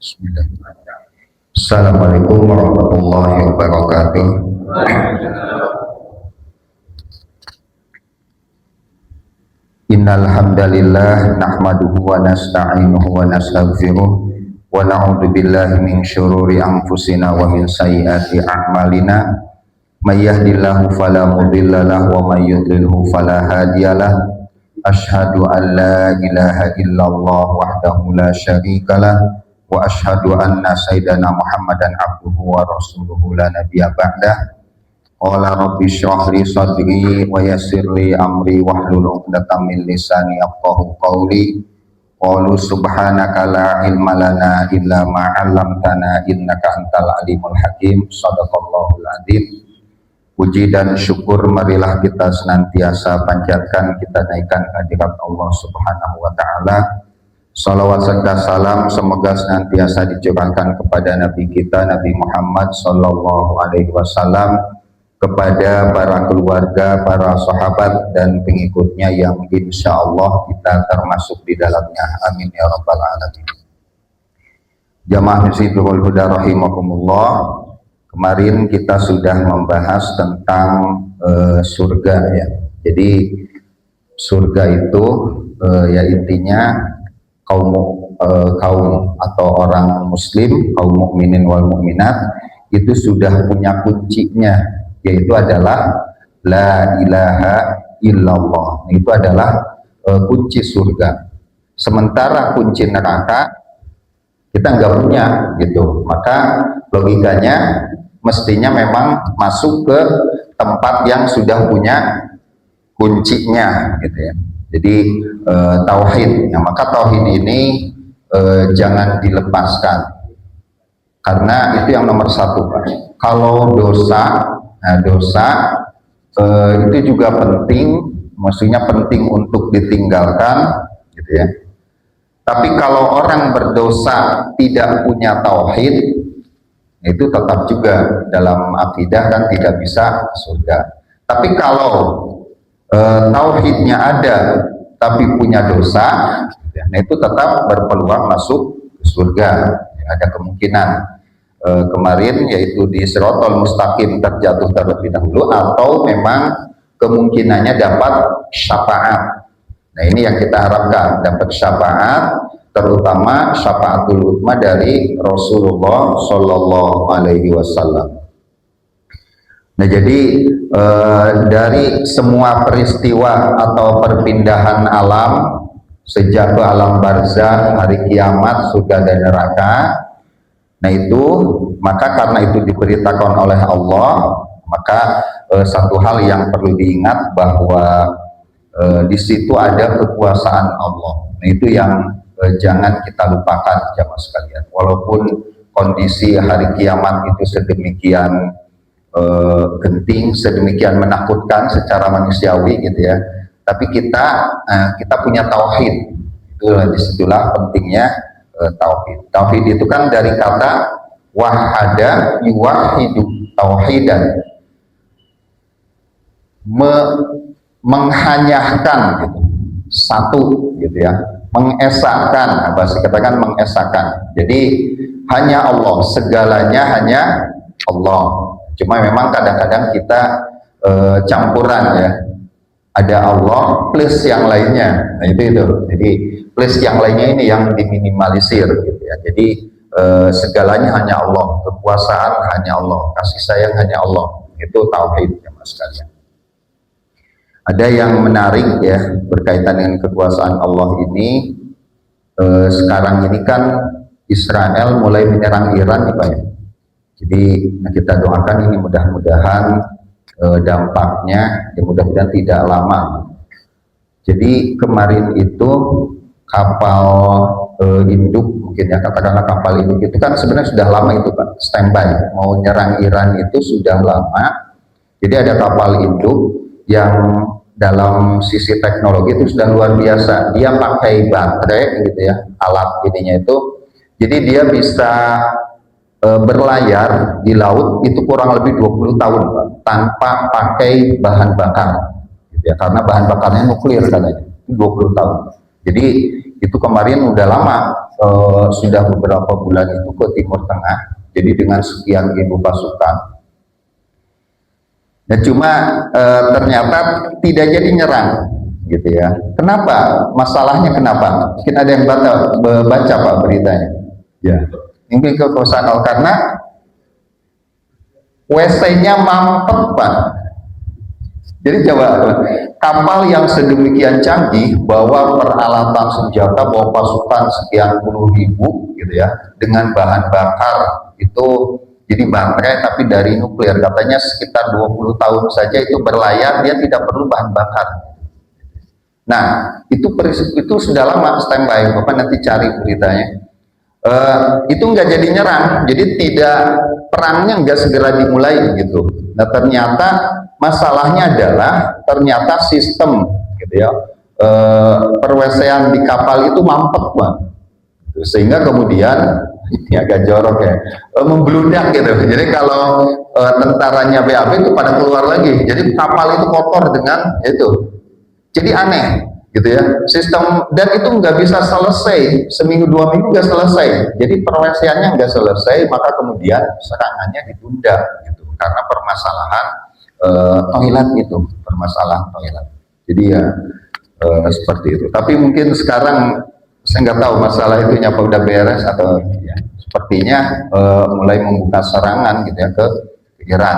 Bismillahirrahmanirrahim. Assalamualaikum warahmatullahi wabarakatuh. Innal hamdalillah nahmaduhu wa nasta'inuhu wa nastaghfiruh wa na'udzu billahi min syururi anfusina wa min sayyiati a'malina. May yahdihillahu fala mudilla lahu wa may yudlilhu fala hadiyalah. Asyhadu an la ilaha illallah wahdahu la syarikalah wa asyhadu anna sayyidana Muhammadan abduhu wa rasuluhu la nabiyya ba'dah. Qala rabbi shrah li sadri wa yassir li amri wahlul 'uqdatam min lisani yafqahu qawli. Qalu subhanaka la ilma lana illa ma 'allamtana innaka antal alimul hakim. Shadaqallahul adzim. Puji dan syukur marilah kita senantiasa panjatkan, kita naikkan kehadirat Allah Subhanahu wa taala. Salawat serta salam semoga senantiasa dicurahkan kepada Nabi kita Nabi Muhammad sallallahu alaihi wasallam, kepada para keluarga, para sahabat dan pengikutnya yang insya Allah kita termasuk di dalamnya. Amin ya rabbal alamin. Jamaah Hizbul Huda rahimakumullah. Kemarin kita sudah membahas tentang surga ya. Jadi surga itu ya intinya kaum atau orang muslim, kaum mukminin wal mukminat itu sudah punya kuncinya, yaitu adalah la ilaha illallah. Itu adalah kunci surga. Sementara kunci neraka kita nggak punya gitu. Maka logikanya mestinya memang masuk ke tempat yang sudah punya kuncinya gitu ya. Jadi tauhid ya, maka tauhid ini jangan dilepaskan karena itu yang nomor satu Pak. Kalau dosa, nah dosa itu juga penting, maksudnya penting untuk ditinggalkan gitu ya. Tapi kalau orang berdosa tidak punya tauhid, itu tetap juga dalam akidah dan tidak bisa surga. Tapi kalau tauhidnya ada tapi punya dosa, nah itu tetap berpeluang masuk surga. Ada kemungkinan kemarin yaitu di Shiratal Mustaqim terjatuh terlebih dahulu, atau memang kemungkinannya dapat syafaat. Nah ini yang kita harapkan, dapat syafaat, terutama syafaatul uzma dari Rasulullah Shallallahu Alaihi Wasallam. Nah jadi dari semua peristiwa atau perpindahan alam sejak ke alam barzakh, hari kiamat, surga dan neraka, nah itu maka karena itu diberitakan oleh Allah, maka satu hal yang perlu diingat bahwa di situ ada kekuasaan Allah. Nah itu yang jangan kita lupakan jamaah sekalian. Walaupun kondisi hari kiamat itu sedemikian genting, sedemikian menakutkan secara manusiawi gitu ya, tapi kita punya tauhid. Disitulah pentingnya tauhid. Tauhid itu kan dari kata wahada yuwahidu tauhidan, menghanyahkan gitu, satu gitu ya, mengesahkan, bahasa katakan mengesahkan. Jadi hanya Allah, segalanya hanya Allah. Cuma memang kadang-kadang kita campuran ya, ada Allah plus yang lainnya. Nah itu. Jadi plus yang lainnya ini yang diminimalisir gitu ya. Jadi segalanya hanya Allah, kekuasaan hanya Allah, kasih sayang hanya Allah. Itu tauhid ya mas sekalian. Ada yang menarik ya berkaitan dengan kekuasaan Allah ini. Sekarang ini kan Israel mulai menyerang Iran nih Pak ya. Jadi kita doakan ini mudah-mudahan dampaknya ya mudah-mudahan tidak lama. Jadi kemarin itu kapal induk, mungkin ya katakanlah kapal induk itu kan sebenarnya sudah lama itu Pak, standby mau nyerang Iran itu sudah lama. Jadi ada kapal induk yang dalam sisi teknologi itu sudah luar biasa. Dia pakai baterai gitu ya, alat ininya itu. Jadi dia bisa berlayar di laut itu kurang lebih 20 tahun Pak, tanpa pakai bahan bakar gitu ya, karena bahan bakarnya nuklir katanya, 20 tahun. Jadi itu kemarin udah lama sudah beberapa bulan itu ke Timur Tengah, jadi dengan sekian ribu pasukan. Ya, cuma ternyata tidak jadi nyerang, gitu ya. Kenapa? Masalahnya kenapa? Mungkin ada yang baca Pak beritanya. Ya, mungkin kekuasaan karena WC-nya mampet Pak. Jadi coba kapal yang sedemikian canggih, bawa peralatan senjata, bawa pasukan sekian puluh ribu, gitu ya, dengan bahan bakar itu jadi baterai tapi dari nuklir, katanya sekitar 20 tahun saja itu berlayar, dia tidak perlu bahan bakar. Nah, itu sudah lama standby, Bapak nanti cari beritanya. Itu nggak jadi nyerang, jadi tidak, perangnya nggak segera dimulai gitu. Nah, ternyata masalahnya adalah ternyata sistem gitu ya, perwesean di kapal itu mampet Bang, sehingga kemudian ini agak jorok ya, membludak gitu. Jadi kalau tentaranya BAB itu pada keluar lagi, jadi kapal itu kotor dengan itu. Jadi aneh gitu ya, sistem, dan itu nggak bisa selesai seminggu 2 minggu, nggak selesai. Jadi perweseannya nggak selesai, maka kemudian serangannya ditunda gitu karena permasalahan toilet itu, permasalahan toilet. Jadi ya seperti itu. Tapi mungkin sekarang saya nggak tahu masalah itu apa udah beres atau ya, sepertinya mulai membuka serangan gitu ya ke Iran.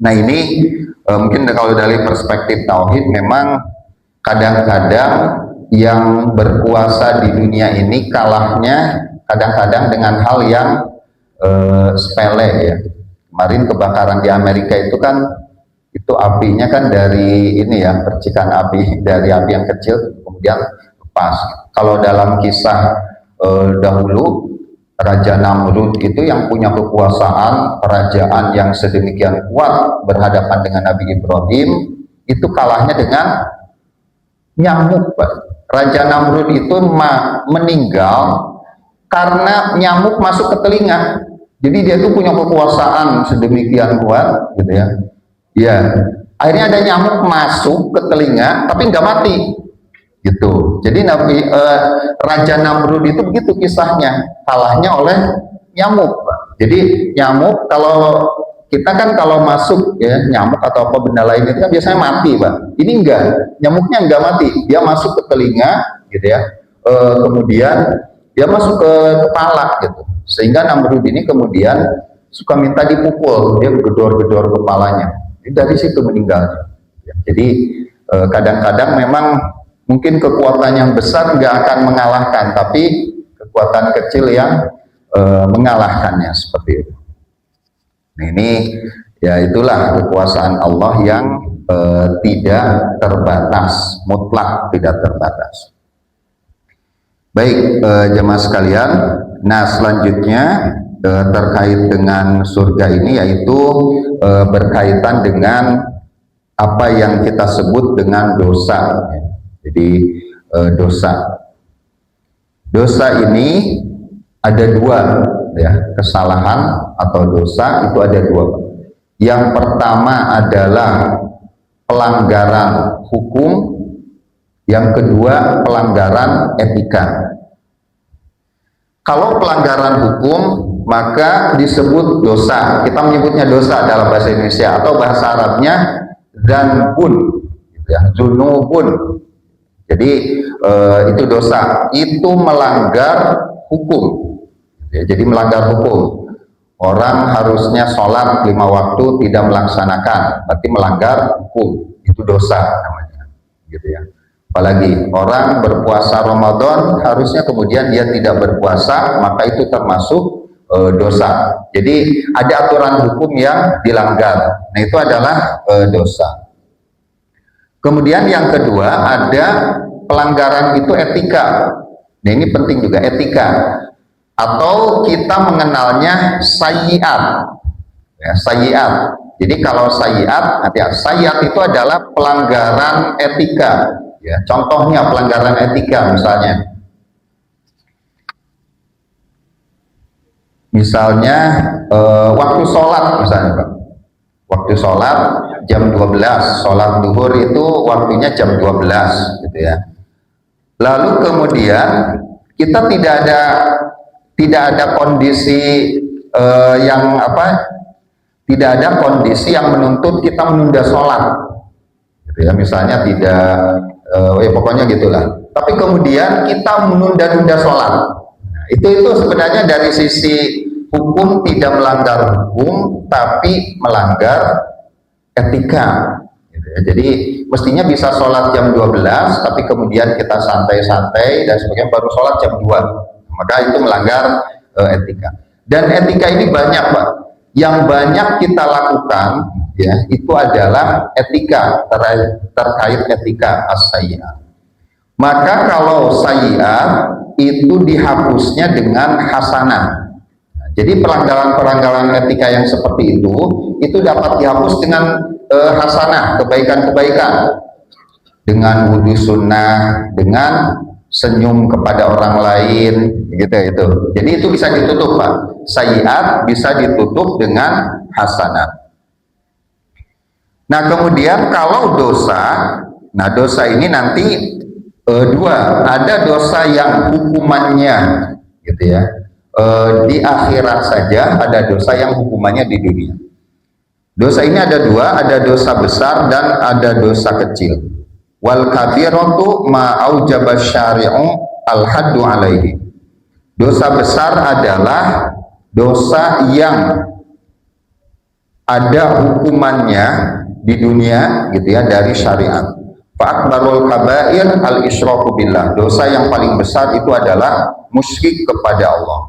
Nah ini mungkin kalau dari perspektif tauhid, memang kadang-kadang yang berkuasa di dunia ini kalahnya kadang-kadang dengan hal yang sepele ya. Kemarin kebakaran di Amerika itu kan, itu apinya kan dari ini ya, percikan api dari api yang kecil kemudian lepas. Kalau dalam kisah dahulu, Raja Namrud itu yang punya kekuasaan kerajaan yang sedemikian kuat berhadapan dengan Nabi Ibrahim, itu kalahnya dengan nyamuk Pak. Raja Namrud itu meninggal karena nyamuk masuk ke telinga. Jadi dia itu punya kekuasaan sedemikian kuat gitu ya. Ya, akhirnya ada nyamuk masuk ke telinga tapi nggak mati gitu. Jadi Raja Namrud itu begitu kisahnya, kalahnya oleh nyamuk Pak. Jadi nyamuk, kalau kita kan kalau masuk ya, nyamuk atau apa benda lain itu kan biasanya mati Pak. Ini enggak, nyamuknya enggak mati, dia masuk ke telinga gitu ya, kemudian dia masuk ke kepala gitu, sehingga Namrud ini kemudian suka minta dipukul, dia gedor-gedor kepalanya, dari situ meninggal. Jadi kadang-kadang memang mungkin kekuatan yang besar nggak akan mengalahkan, tapi kekuatan kecil yang mengalahkannya, seperti itu. Nah, ini ya itulah kekuasaan Allah yang tidak terbatas, mutlak tidak terbatas. Baik jemaah sekalian, nah selanjutnya terkait dengan surga ini, yaitu berkaitan dengan apa yang kita sebut dengan dosa. Jadi dosa ini ada dua ya, kesalahan atau dosa itu ada dua. Yang pertama adalah pelanggaran hukum, yang kedua pelanggaran etika. Kalau pelanggaran hukum maka disebut dosa, kita menyebutnya dosa dalam bahasa Indonesia, atau bahasa Arabnya dzanbun ya, dzunubun. Jadi itu dosa, itu melanggar hukum ya, jadi melanggar hukum. Orang harusnya sholat 5 waktu tidak melaksanakan, berarti melanggar hukum, itu dosa namanya gitu ya. Apalagi orang berpuasa Ramadan, harusnya kemudian dia tidak berpuasa, maka itu termasuk dosa. Jadi ada aturan hukum yang dilanggar, nah itu adalah dosa. Kemudian yang kedua ada pelanggaran itu etika. Nah ini penting juga, etika, atau kita mengenalnya sayyiat ya, sayyiat. Jadi kalau sayyiat, sayyiat itu adalah pelanggaran etika ya. Contohnya pelanggaran etika misalnya waktu sholat misalnya Pak. Waktu sholat jam 12, sholat duhur itu waktunya jam 12 gitu ya. Lalu kemudian kita tidak ada kondisi yang tidak ada kondisi yang menuntut kita menunda sholat, gitu ya. Misalnya tidak, ya pokoknya gitulah. Tapi kemudian kita menunda-nunda sholat. Nah, itu sebenarnya dari sisi hukum tidak melanggar hukum, tapi melanggar etika. Gitu ya. Jadi mestinya bisa sholat jam 12, tapi kemudian kita santai-santai dan sebagainya baru sholat jam 2. Maka itu melanggar etika. Dan etika ini banyak, Pak. Yang banyak kita lakukan ya itu adalah etika terkait etika as-sayyi'ah. Maka kalau sayyi'ah itu dihapusnya dengan hasanah. Jadi pelanggaran-pelanggaran etika yang seperti itu dapat dihapus dengan hasanah, kebaikan-kebaikan, dengan wudhu sunnah, dengan senyum kepada orang lain, gitu itu. Jadi itu bisa ditutup, Pak. Sayyi'at bisa ditutup dengan hasanah. Nah kemudian kalau dosa, nah dosa ini nanti dua, ada dosa yang hukumannya, gitu ya. Di akhirat saja, ada dosa yang hukumannya di dunia. Dosa ini ada dua, ada dosa besar dan ada dosa kecil. Wal kabiratu ma aujaba syari'u al haddu alaihi. Dosa besar adalah dosa yang ada hukumannya di dunia, gitu ya, dari syariat. Fa akbarul kabair al isyraku billah. Dosa yang paling besar itu adalah musyrik kepada Allah.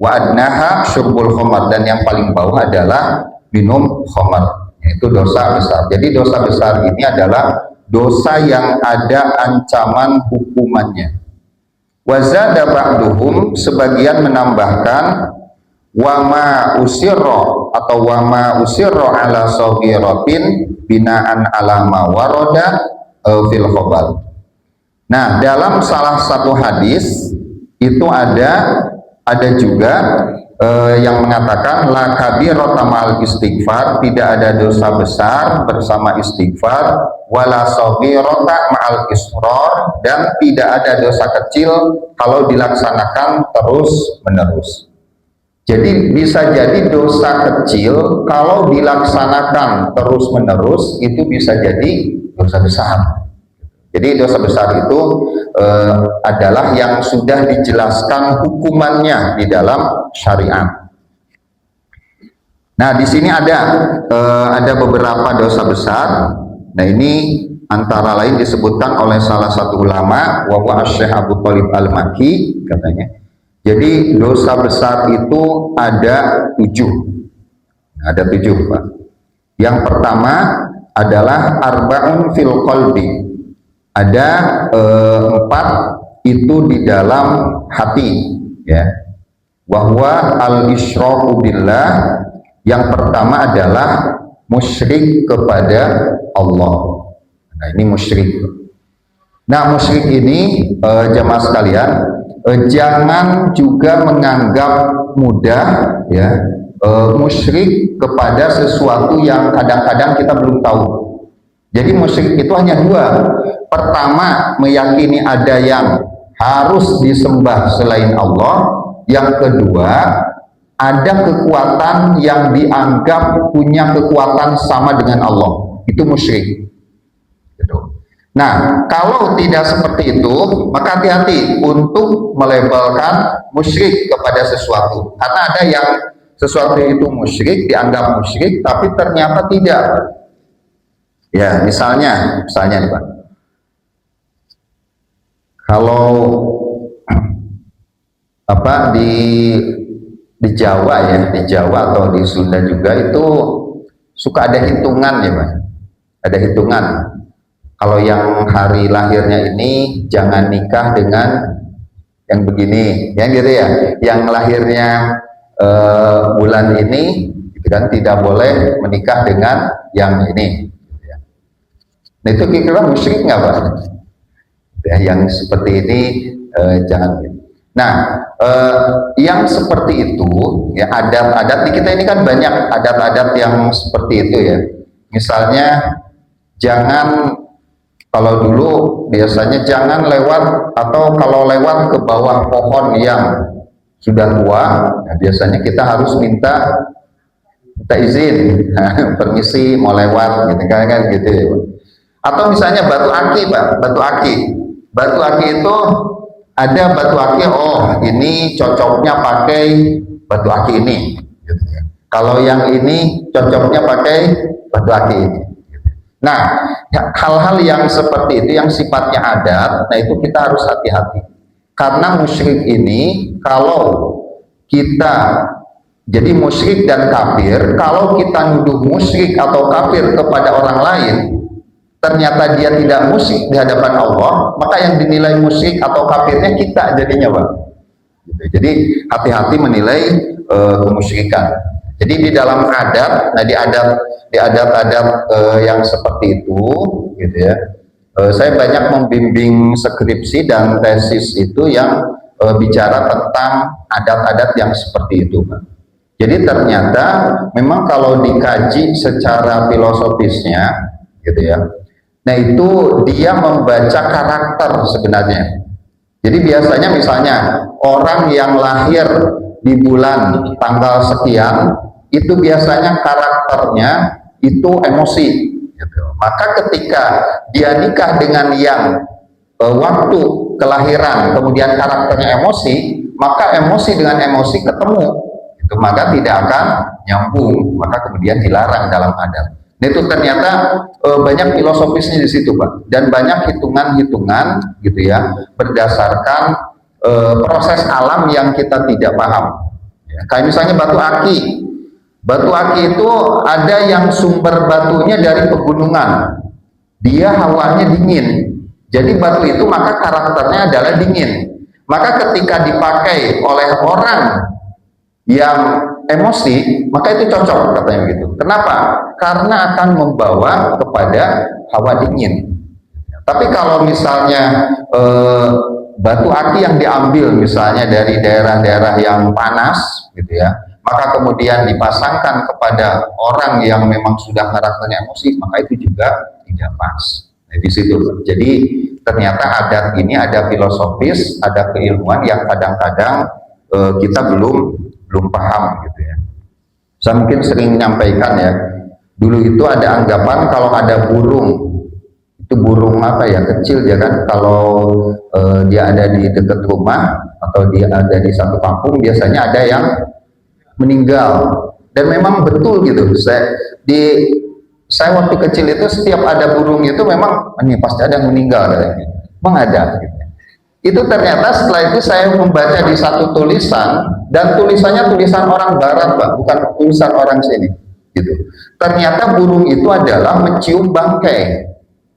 Wa adnaha syurbul khamar, dan yang paling bawah adalah minum khamar. Itu dosa besar. Jadi dosa besar ini adalah dosa yang ada ancaman hukumannya. Wa zada ba'duhum, sebagian menambahkan wama usirro atau wama usirro ala saghiratin binaan ala ma warada fil khabar. Nah, dalam salah satu hadis itu ada juga yang mengatakan la kabirata ma'al istighfar, tidak ada dosa besar bersama istighfar, wala saghirata ma'al israr, dan tidak ada dosa kecil kalau dilaksanakan terus menerus. Jadi bisa jadi dosa kecil kalau dilaksanakan terus menerus itu bisa jadi dosa besar. Jadi dosa besar itu adalah yang sudah dijelaskan hukumannya di dalam syariat. Nah, di sini ada beberapa dosa besar. Nah, ini antara lain disebutkan oleh salah satu ulama, wa huwa Syekh Abu Thalib Al-Makki, katanya. Jadi dosa besar itu ada 7. Ada 7, Pak. Yang pertama adalah arba'un fil qalbi. Ada 4 itu di dalam hati, ya. Wahwa al-isyraku billah. Yang pertama adalah musyrik kepada Allah. Nah, ini musyrik. Nah, musyrik ini jamaah sekalian, jangan juga menganggap mudah, ya, musyrik kepada sesuatu yang kadang-kadang kita belum tahu. Jadi musyrik itu hanya 2. Pertama, meyakini ada yang harus disembah selain Allah. Yang kedua, ada kekuatan yang dianggap punya kekuatan sama dengan Allah. Itu musyrik. Gitu. Nah, kalau tidak seperti itu, maka hati-hati untuk melabelkan musyrik kepada sesuatu. Karena ada yang sesuatu itu musyrik, dianggap musyrik, tapi ternyata tidak. Ya, misalnya nih, Pak. Kalau di Jawa ya, di Jawa atau di Sunda juga itu suka ada hitungan ya, Pak. Ada hitungan. Kalau yang hari lahirnya ini jangan nikah dengan yang begini, yang gitu ya. Yang lahirnya bulan ini, gitu kan, tidak boleh menikah dengan yang ini. Nah, itu kira-kira musyrik nggak, Pak? Ya, yang seperti ini jangan. Nah, yang seperti itu, ya, adat-adat di kita ini kan banyak adat-adat yang seperti itu ya. Misalnya jangan Kalau dulu biasanya jangan lewat, atau kalau lewat ke bawah pohon yang sudah tua, nah biasanya kita harus minta izin, nah, permisi mau lewat gitu kan gitu ya. Atau misalnya batu aki, Pak, batu aki itu ada batu aki, oh ini cocoknya pakai batu aki ini gitu ya. Kalau yang ini cocoknya pakai batu aki ini. Nah, hal-hal yang seperti itu yang sifatnya adat, nah itu kita harus hati-hati. Karena musyrik ini, kalau kita jadi musyrik dan kafir, kalau kita nuduh musyrik atau kafir kepada orang lain, ternyata dia tidak musyrik di hadapan Allah, maka yang dinilai musyrik atau kafirnya kita jadinya, Pak. Jadi hati-hati menilai kemusyrikan. Jadi di dalam adat, nah di adat-adat yang seperti itu, gitu ya. Saya banyak membimbing skripsi dan tesis itu yang bicara tentang adat-adat yang seperti itu, Pak. Jadi ternyata memang kalau dikaji secara filosofisnya, gitu ya. Nah itu dia membaca karakter sebenarnya. Jadi biasanya misalnya orang yang lahir di bulan tanggal sekian, itu biasanya karakternya itu emosi gitu. Maka ketika dia nikah dengan yang waktu kelahiran kemudian karakternya emosi, maka emosi dengan emosi ketemu gitu, maka tidak akan nyambung, maka kemudian dilarang dalam adat. Nah itu ternyata banyak filosofisnya di situ, Pak, dan banyak hitungan-hitungan gitu ya, berdasarkan proses alam yang kita tidak paham ya. Kayak misalnya batu aki. Batu aki itu ada yang sumber batunya dari pegunungan, dia hawanya dingin, jadi batu itu maka karakternya adalah dingin. Maka ketika dipakai oleh orang yang emosi, maka itu cocok katanya gitu. Kenapa? Karena akan membawa kepada hawa dingin. Tapi kalau misalnya batu aki yang diambil misalnya dari daerah-daerah yang panas gitu ya, maka kemudian dipasangkan kepada orang yang memang sudah karakternya emosi, maka itu juga tidak pas. Nah, di situ. Jadi ternyata adat ini ada filosofis, ada keilmuan yang kadang-kadang kita belum paham gitu ya. Saya mungkin sering menyampaikan ya, dulu itu ada anggapan kalau ada burung, itu burung apa ya, kecil ya kan, kalau dia ada di dekat rumah atau dia ada di satu kampung, biasanya ada yang meninggal. Dan memang betul gitu, saya waktu kecil itu setiap ada burung itu memang ini pasti ada yang meninggal katanya. Memang ada gitu. Itu ternyata setelah itu saya membaca di satu tulisan, dan tulisannya tulisan orang barat, Pak, bukan tulisan orang sini gitu. Ternyata burung itu adalah mencium bangkai.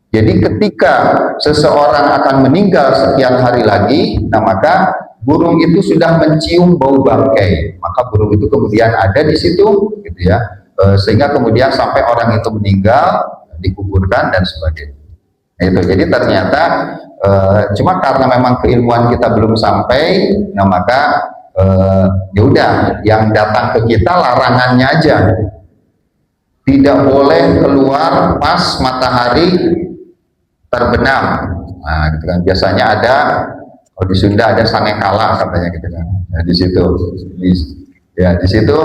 Jadi ketika seseorang akan meninggal sekian hari lagi, nah maka burung itu sudah mencium bau bangkai, maka burung itu kemudian ada di situ gitu ya, sehingga kemudian sampai orang itu meninggal, dikuburkan dan sebagainya. Nah, itu jadi ternyata cuma karena memang keilmuan kita belum sampai, nah maka ya udah, yang datang ke kita larangannya aja, tidak boleh keluar pas matahari terbenam. Nah, gitu kan. Biasanya ada, kalau di Sunda ada sanekala katanya gitu kan. Nah, di situ, di situ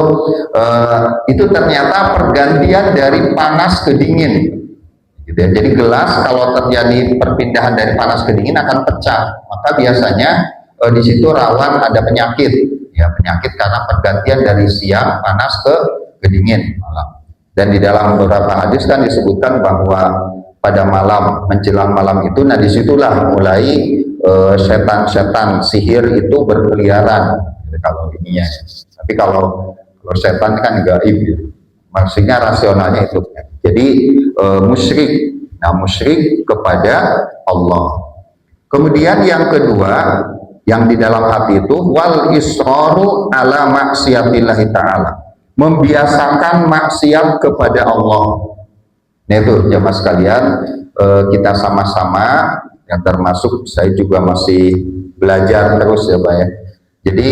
itu ternyata pergantian dari panas ke dingin. Gitu ya. Jadi gelas kalau terjadi perpindahan dari panas ke dingin akan pecah. Maka biasanya di situ rawan ada penyakit, ya penyakit karena pergantian dari siang panas ke dingin malam. Dan di dalam beberapa hadis kan disebutkan bahwa pada malam menjelang malam itu, nah disitulah mulai setan-setan sihir itu berkeliaran. Kalau ininya, tapi kalau setan kan gaib, ya. Maksudnya rasionalnya itu. Jadi musyrik, nah musyrik kepada Allah. Kemudian yang kedua, yang di dalam hati itu wal israru ala maksiatillahi ta'ala, membiasakan maksiat kepada Allah. Nah itu jamaah sekalian, kita sama-sama, yang termasuk saya juga masih belajar terus ya Pak ya. Jadi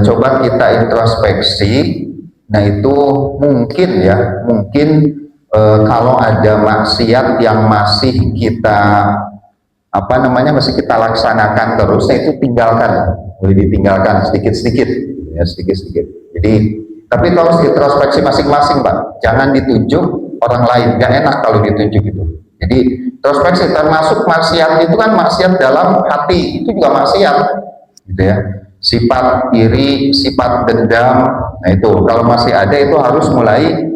coba kita introspeksi. Nah itu mungkin ya, mungkin kalau ada maksiat yang masih kita masih kita laksanakan terus, nah itu tinggalkan, boleh ditinggalkan sedikit-sedikit, ya sedikit-sedikit. Jadi tapi itu harus introspeksi masing-masing, Pak. Jangan ditunjuk orang lain, nggak enak kalau ditunjuk itu. Jadi introspeksi, termasuk maksiat itu kan maksiat dalam hati, itu juga maksiat, gitu ya. Sifat iri, sifat dendam, nah itu kalau masih ada itu harus mulai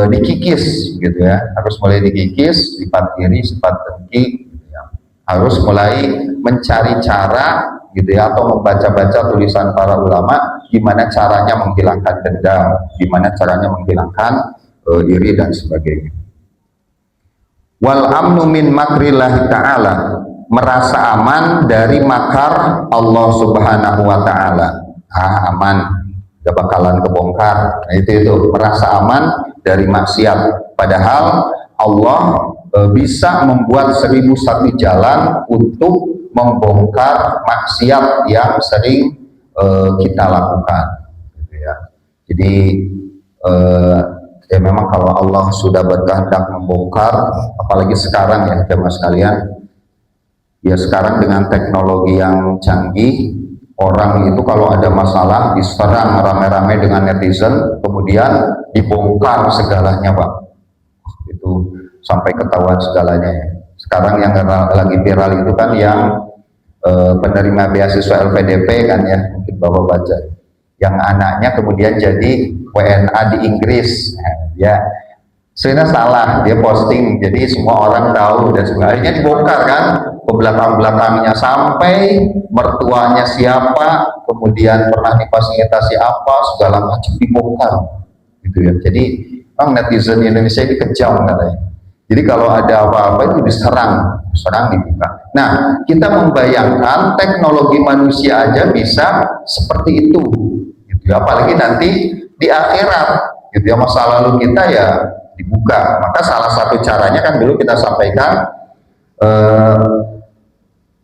dikikis, gitu ya. Harus mulai dikikis sifat iri, sifat dengki, gitu ya. Harus mulai mencari cara, gitu ya, atau membaca-baca tulisan para ulama gimana caranya menghilangkan dendam, gimana caranya menghilangkan iri dan sebagainya. Wal amnu min makrillahi ta'ala, merasa aman dari makar Allah Subhanahu wa ta'ala. Aman, gak bakalan kebongkar. Nah, itu merasa aman dari maksiat. Padahal Allah bisa membuat 1001 jalan untuk membongkar maksiat yang sering kita lakukan, gitu ya. Jadi ya memang kalau Allah sudah berkehendak membongkar, apalagi sekarang ya jemaah sekalian, ya sekarang dengan teknologi yang canggih, orang itu kalau ada masalah diserang rame-rame dengan netizen, kemudian dibongkar segalanya, Pak. Itu sampai ketahuan segalanya ya. Sekarang yang lagi viral itu kan yang penerima beasiswa LPDP kan ya, mungkin Bapak baca, yang anaknya kemudian jadi WNA di Inggris, ya sebenarnya salah, dia posting jadi semua orang tahu dan sebagainya, dibongkar kan ke belakang-belakangnya sampai mertuanya siapa, kemudian pernah difasilitasi apa, segala macam dibongkar, gitu ya. Jadi memang netizen Indonesia ini kejam katanya. Jadi kalau ada apa-apa itu diserang dibuka. Nah, kita membayangkan teknologi manusia aja bisa seperti itu, gitu ya. Apalagi nanti di akhirat, gitu ya, masa lalu kita ya dibuka. Maka salah satu caranya kan dulu kita sampaikan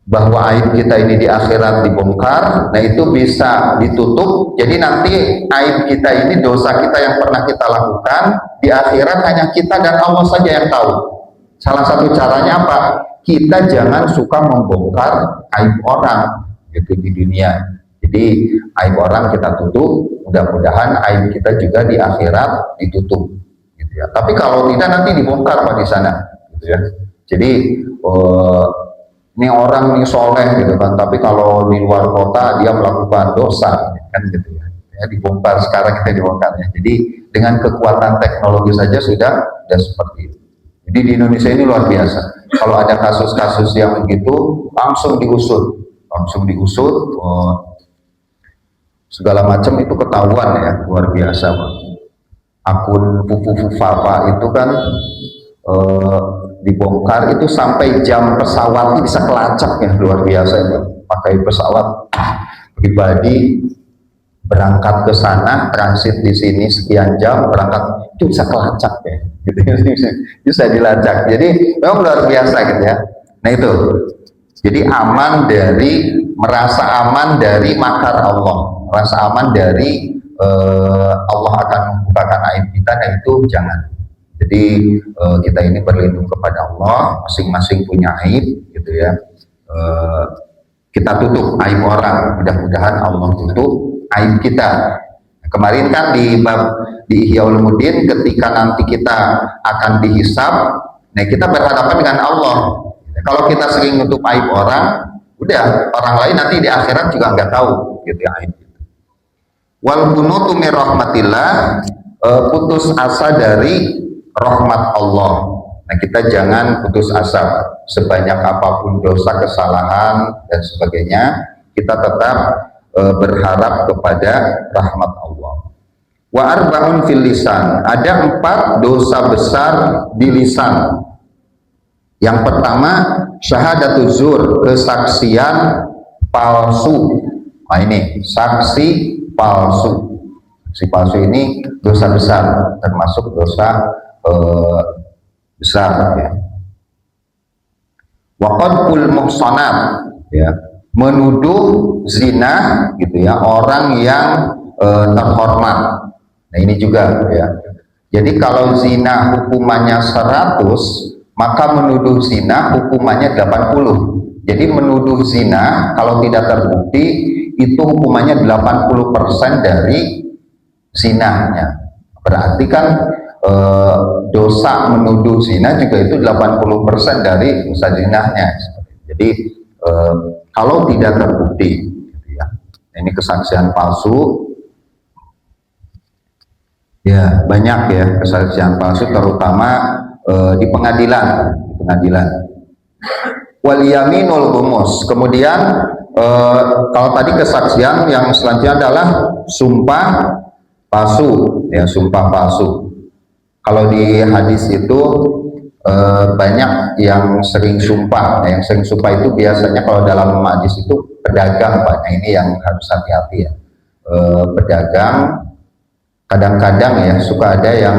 bahwa aib kita ini di akhirat dibongkar. Nah, itu bisa ditutup. Jadi nanti aib kita ini, dosa kita yang pernah kita lakukan di akhirat hanya kita dan Allah saja yang tahu. Salah satu caranya apa? Kita jangan suka membongkar aib orang, gitu, di dunia. Jadi aib orang kita tutup, mudah-mudahan aib kita juga di akhirat ditutup, gitu ya. Tapi kalau tidak nanti dibongkar Pak di sana, gitu ya. Jadi ini orang ini soleh gitu kan, tapi kalau di luar kota dia melakukan dosa, kan gitu ya. Ya dibongkar, sekarang kita dibongkar ya. Jadi dengan kekuatan teknologi saja sudah seperti itu. Jadi di Indonesia ini luar biasa. Kalau ada kasus-kasus yang begitu, langsung diusut, segala macam itu ketahuan ya, luar biasa Pak. Akun Pupu Fafa itu kan dibongkar itu sampai jam pesawat bisa kelacak ya, luar biasa ya. Pakai pesawat pribadi berangkat ke sana, transit di sini sekian jam, berangkat itu bisa kelacak ya, gitu, bisa dilacak. Jadi memang luar biasa gitu ya. Nah itu, jadi merasa aman dari makar Allah, merasa aman dari Allah akan membukakan aib kita, nah itu jangan. Jadi kita ini berlindung kepada Allah, masing-masing punya aib, gitu ya. Kita tutup aib orang, mudah-mudahan Allah tutup aib kita. Kemarin kan di Ihya Ulumuddin, ketika nanti kita akan dihisab, nah kita berhadapan dengan Allah. Kalau kita sering nutup aib orang, udah orang lain nanti di akhirat juga nggak tahu, gitu ya, aib. Wal qunutu min rahmatillah, putus asa dari rahmat Allah. Nah, kita jangan putus asa, sebanyak apapun dosa, kesalahan dan sebagainya, kita tetap berharap kepada rahmat Allah. Wa arba'un fil lisan, ada 4 dosa besar di lisan. Yang pertama, syahadatu zur, kesaksian palsu. Nah ini, saksi palsu. Saksi palsu ini dosa besar, termasuk dosa besar ya. Wa qadful muhsanat, ya, menuduh zina, gitu ya, orang yang terhormat. Nah ini juga ya, Jadi kalau zina hukumannya 100, maka menuduh zina hukumannya 80. Jadi menuduh zina kalau tidak terbukti itu hukumannya 80% dari zinanya. Berarti kan dosa menuduh zina juga itu 80% dari dosa zinanya. Jadi kalau tidak terbukti, gitu ya. Ini kesaksian palsu. Ya, banyak ya kesaksian palsu, terutama di pengadilan, Wal yaminul ghumus. Kemudian kalau tadi kesaksian, yang selanjutnya adalah sumpah palsu, ya, sumpah palsu. Kalau di hadis itu banyak yang sering sumpah. Nah, yang sering sumpah itu biasanya kalau dalam hadis itu pedagang, Pak. Nah, ini yang harus hati-hati ya. Pedagang kadang-kadang ya suka ada yang,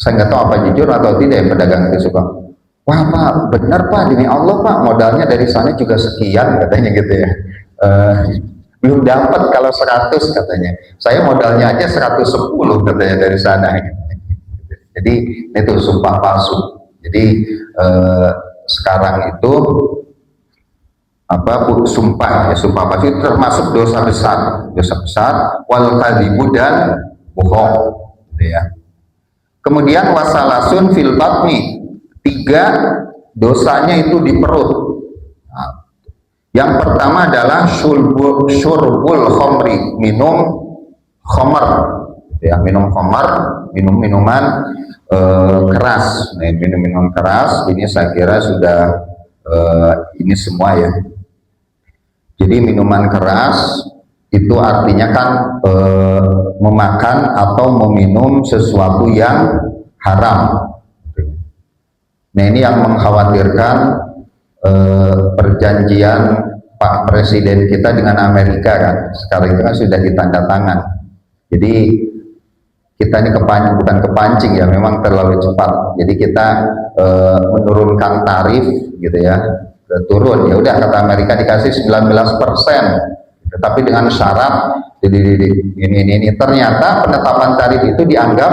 saya nggak tahu apa jujur atau tidak ya, pedagang itu suka, wah Pak, benar Pak, demi Allah Pak, modalnya dari sana juga sekian katanya gitu ya. Belum dapat kalau 100 katanya, saya modalnya aja 110 katanya dari sana. Jadi itu sumpah palsu. Jadi sekarang itu sumpah palsu itu termasuk dosa besar, wal kadzibu, dan bohong, gitu ya. Kemudian wasalasun fil batni, 3 dosanya itu di perut. Nah, yang pertama adalah syurbul khomri, minum khomer, gitu ya, minum khomer, minum minuman keras. Nah, minum minuman keras ini saya kira sudah ini semua ya. Jadi minuman keras itu artinya kan memakan atau meminum sesuatu yang haram. Nah, ini yang mengkhawatirkan perjanjian Pak Presiden kita dengan Amerika kan. Sekarang itu kan sudah ditanda tangan. Jadi kita ini bukan kepancing ya, memang terlalu cepat. Jadi kita menurunkan tarif gitu ya, turun. Ya udah, kata Amerika dikasih 19%. Tetapi dengan syarat ini ternyata penetapan tarif itu dianggap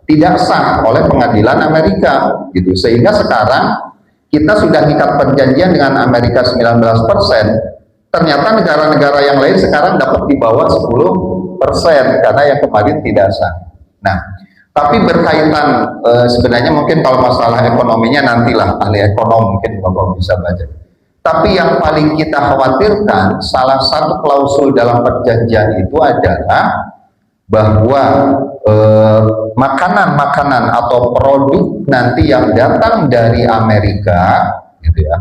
tidak sah oleh pengadilan Amerika gitu, sehingga sekarang kita sudah ikat perjanjian dengan Amerika 19%, ternyata negara-negara yang lain sekarang dapat di bawah 10% karena yang kemarin tidak sah. Nah, tapi berkaitan sebenarnya mungkin kalau masalah ekonominya nantilah ahli ekonom mungkin Bapak bisa baca. Tapi yang paling kita khawatirkan, salah satu klausul dalam perjanjian itu adalah bahwa makanan-makanan atau produk nanti yang datang dari Amerika, gitu ya,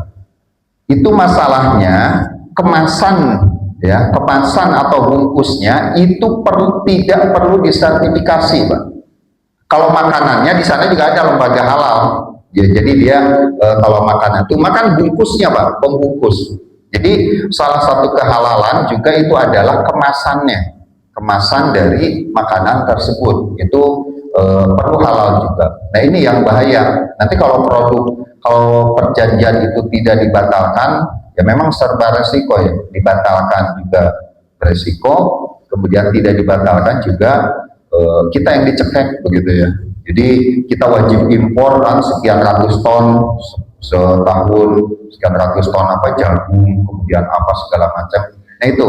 itu masalahnya kemasan, ya, kemasan atau bungkusnya itu tidak perlu disertifikasi, Pak. Kalau makanannya di sana juga ada lembaga halal. Ya, jadi dia kalau makanan itu makan bungkusnya, Pak, pembungkus. Jadi salah satu kehalalan juga itu adalah kemasannya, kemasan dari makanan tersebut itu perlu halal juga. Nah, ini yang bahaya. Nanti kalau perjanjian itu tidak dibatalkan, ya memang serba resiko ya. Dibatalkan juga resiko, kemudian tidak dibatalkan juga kita yang dicekek begitu ya. Jadi kita wajib impor kan sekian ratus ton setahun, sekian ratus ton apa jagung, kemudian apa segala macam. Nah, itu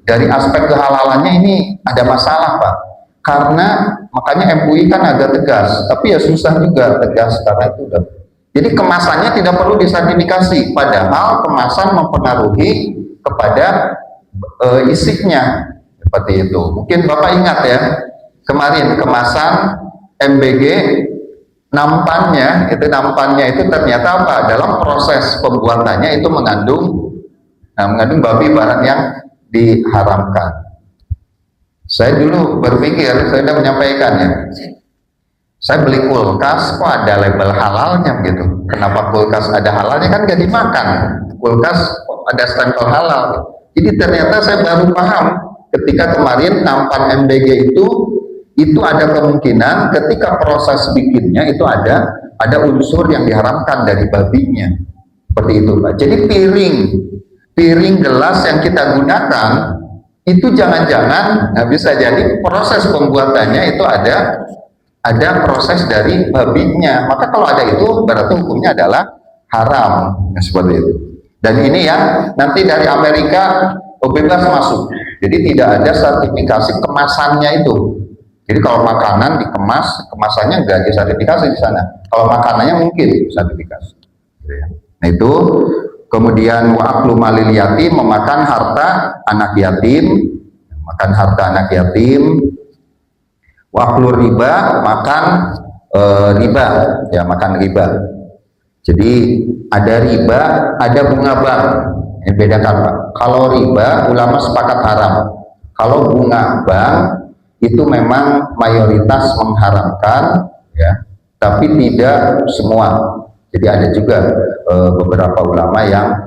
dari aspek kehalalannya ini ada masalah, Pak. Karena makanya MUI kan agak tegas, tapi ya susah juga tegas karena itu udah. Jadi kemasannya tidak perlu disertifikasi, padahal kemasan mempengaruhi kepada isinya seperti itu. Mungkin Bapak ingat ya, kemarin kemasan MBG nampannya itu ternyata apa? Dalam proses pembuatannya itu mengandung babi, barang yang diharamkan. Saya dulu berpikir, saya sudah menyampaikan ya, saya beli kulkas kok ada label halalnya gitu. Kenapa kulkas ada halalnya? Kan gak dimakan. Kulkas kok ada stempel halal. Jadi ternyata saya baru paham ketika kemarin nampan MBG itu ada kemungkinan ketika proses bikinnya itu ada unsur yang diharamkan dari babinya, seperti itu, Pak. Jadi piring gelas yang kita gunakan itu jangan-jangan bisa jadi proses pembuatannya itu ada ada proses dari babinya. Maka kalau ada itu berarti hukumnya adalah haram, ya, seperti itu. Dan ini yang nanti dari Amerika bebas masuk. Jadi tidak ada sertifikasi kemasannya itu. Jadi kalau makanan dikemas, kemasannya nggak ada sertifikasi di sana. Kalau makanannya mungkin sertifikasi. Nah itu, kemudian wa aklu malil yatim, memakan harta anak yatim, makan harta anak yatim. Wa aklu riba, makan riba, ya makan riba. Jadi ada riba, ada bunga bank. Ini bedakan Pak. Kalau riba, ulama sepakat haram. Kalau bunga bank itu memang mayoritas mengharamkan, ya, tapi tidak semua. Jadi ada juga beberapa ulama yang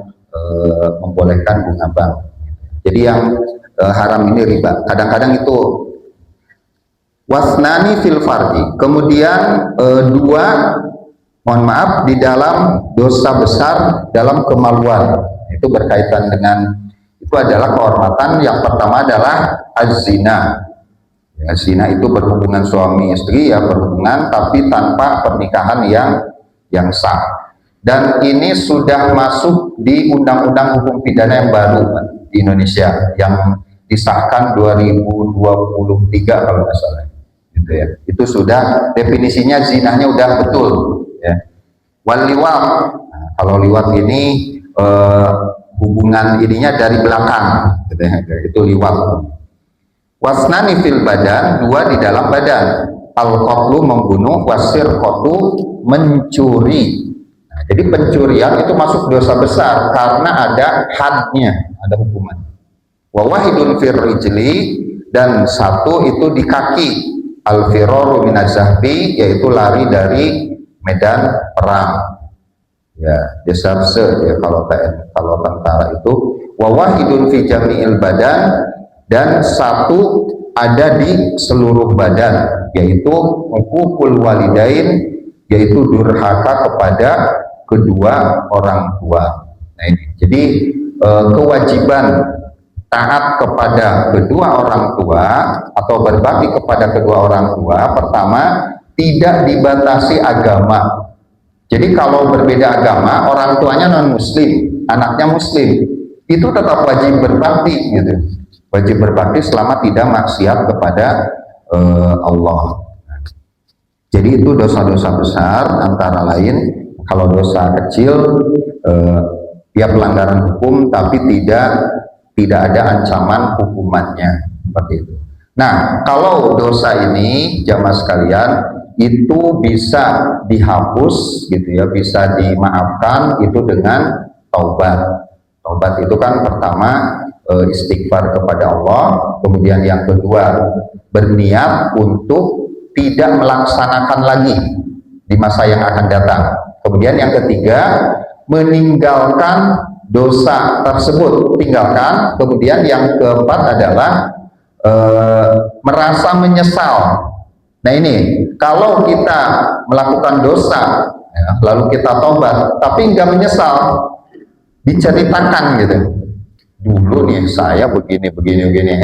membolehkan bunga bank. Jadi yang haram ini riba. Kadang-kadang itu wasnani fil fardi. Kemudian mohon maaf, di dalam dosa besar dalam kemaluan. Itu berkaitan dengan, itu adalah kehormatan. Yang pertama adalah az-zina. Ya, zina itu berhubungan suami istri, ya berhubungan tapi tanpa pernikahan yang sah. Dan ini sudah masuk di undang-undang hukum pidana yang baru di Indonesia yang disahkan 2023 kalau nggak salah. Gitu ya. Itu sudah definisinya zinahnya udah betul, ya. Wal liwat. Nah, kalau liwat ini hubungan ininya dari belakang, gitu ya. Itu liwat. Wasnani fil badan, dua di dalam badan. Al-qatlu membunuh, wasir qatu mencuri. Nah, jadi pencurian itu masuk dosa besar karena ada hadnya, ada hukuman. Wa wahidun fir rijli, dan satu itu di kaki. Al-firaru minaz-zahfi, yaitu lari dari medan perang. Ya, desarse, ya kalau tentara itu. Wa wahidun fi jami'il badan, dan satu ada di seluruh badan, yaitu uququl walidain, yaitu durhaka kepada kedua orang tua. Nah ini, jadi kewajiban taat kepada kedua orang tua atau berbakti kepada kedua orang tua, pertama tidak dibatasi agama. Jadi kalau berbeda agama, orang tuanya non muslim, anaknya muslim, itu tetap wajib berbakti gitu. Wajib berbakti selama tidak maksiat kepada Allah. Jadi itu dosa-dosa besar, antara lain kalau dosa kecil ya pelanggaran hukum tapi tidak ada ancaman hukumannya, seperti itu. Nah, kalau dosa ini jamaah sekalian itu bisa dihapus gitu ya, bisa dimaafkan itu dengan taubat. Taubat itu kan pertama istighfar kepada Allah, kemudian yang kedua berniat untuk tidak melaksanakan lagi di masa yang akan datang, kemudian yang ketiga meninggalkan dosa tersebut, tinggalkan, kemudian yang keempat adalah merasa menyesal. Nah ini kalau kita melakukan dosa ya, lalu kita tobat tapi nggak menyesal, diceritakan gitu, dulu nih saya begini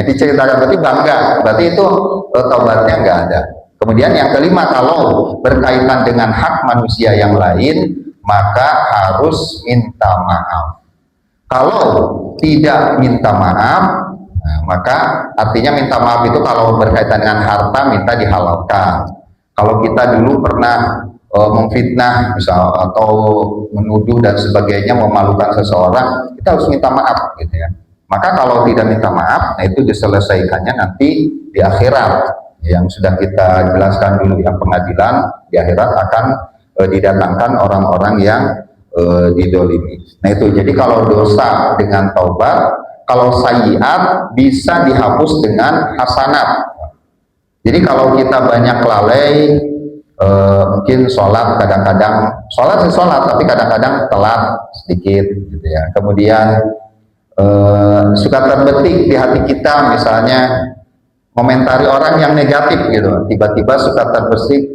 diceritakan, berarti bangga, berarti itu taubatnya nggak ada. Kemudian yang kelima, kalau berkaitan dengan hak manusia yang lain maka harus minta maaf. Kalau tidak minta maaf, nah, maka artinya minta maaf itu kalau berkaitan dengan harta minta dihalalkan. Kalau kita dulu pernah memfitnah misal atau menuduh dan sebagainya, memalukan seseorang, kita harus minta maaf gitu ya. Maka kalau tidak minta maaf, nah itu diselesaikannya nanti di akhirat, yang sudah kita jelaskan dulu, yang pengadilan di akhirat akan didatangkan orang-orang yang didolimi. Nah itu, jadi kalau dosa dengan taubat, kalau sayyiat bisa dihapus dengan hasanat. Jadi kalau kita banyak lalai, mungkin sholat kadang-kadang sholat tapi kadang-kadang telat sedikit gitu ya. Kemudian suka terbetik di hati kita, misalnya komentari orang yang negatif gitu, tiba-tiba suka terbetik,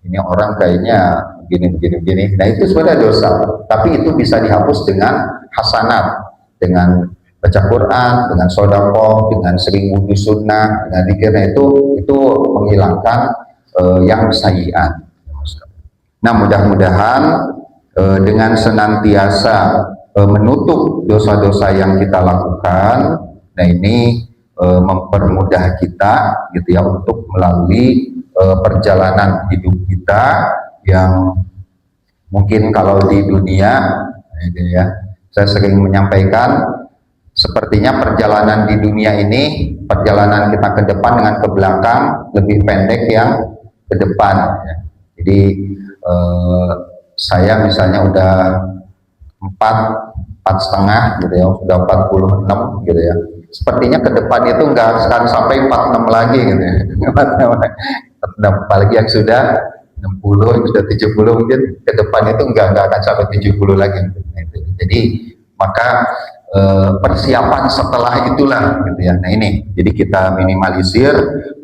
ini orang kayaknya begini. Nah itu sebenarnya dosa, tapi itu bisa dihapus dengan hasanat, dengan baca Quran, dengan sedekah, dengan sering wudhu sunnah, dengan zikirnya itu menghilangkan yang sayyi'at. Nah, mudah-mudahan dengan senantiasa menutup dosa-dosa yang kita lakukan, nah ini mempermudah kita gitu ya untuk melalui perjalanan hidup kita yang mungkin kalau di dunia gitu ya, saya sering menyampaikan sepertinya perjalanan di dunia ini, perjalanan kita ke depan dengan ke belakang lebih pendek yang ke depan ya. Jadi saya misalnya udah empat setengah gitu ya, sudah 46 gitu ya. Sepertinya ke depan itu nggak akan sampai 46 lagi gitu ya. Apalagi yang sudah 60, yang sudah 70 mungkin ke depan itu nggak akan sampai 70 lagi. Jadi maka persiapan setelah itulah gitu ya. Nah ini, jadi kita minimalisir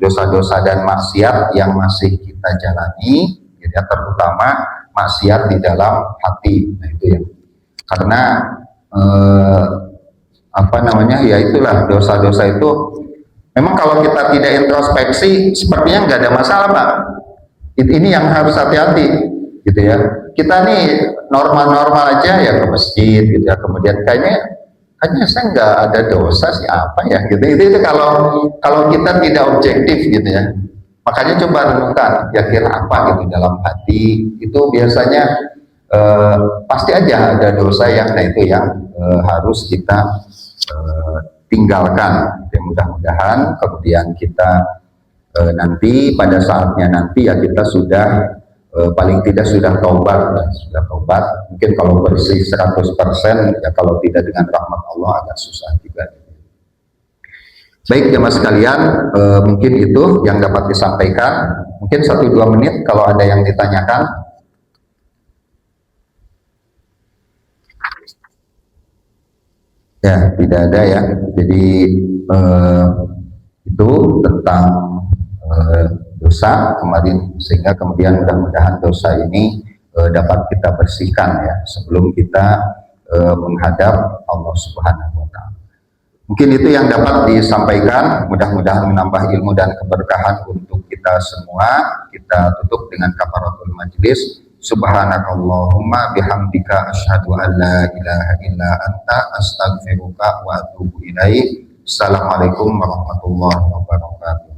dosa-dosa dan maksiat yang masih kita jalani, gitu ya, terutama maksiat di dalam hati. Nah itu ya, karena apa namanya ya, itulah dosa-dosa itu memang kalau kita tidak introspeksi sepertinya nggak ada masalah, Pak. Ini yang harus hati-hati gitu ya. Kita nih normal-normal aja ya ke masjid gitu ya, kemudian kayaknya saya nggak ada dosa sih, apa ya gitu. Itu kalau kita tidak objektif gitu ya. Makanya coba renungkan kira-kira apa gitu dalam hati itu, biasanya pasti aja ada dosa yang, nah itu yang harus kita tinggalkan. Ya, mudah-mudahan kemudian kita nanti pada saatnya nanti ya kita sudah paling tidak sudah taubat, mungkin kalau bersih 100% ya, kalau tidak dengan rahmat Allah agak susah juga. Baik jemaah sekalian, mungkin itu yang dapat disampaikan, mungkin 1-2 menit kalau ada yang ditanyakan. Ya, tidak ada ya. Jadi itu tentang dosa kemarin, sehingga kemudian mudah-mudahan dosa ini dapat kita bersihkan ya sebelum kita menghadap Allah Subhanahu wa Ta'ala. Mungkin itu yang dapat disampaikan, mudah-mudahan menambah ilmu dan keberkahan untuk kita semua. Kita tutup dengan kafaratul majlis. Subhanakallahumma bihamdika asyhadu an la ilaha illa anta astaghfiruka wa atubu ilaik. Assalamualaikum warahmatullahi wabarakatuh.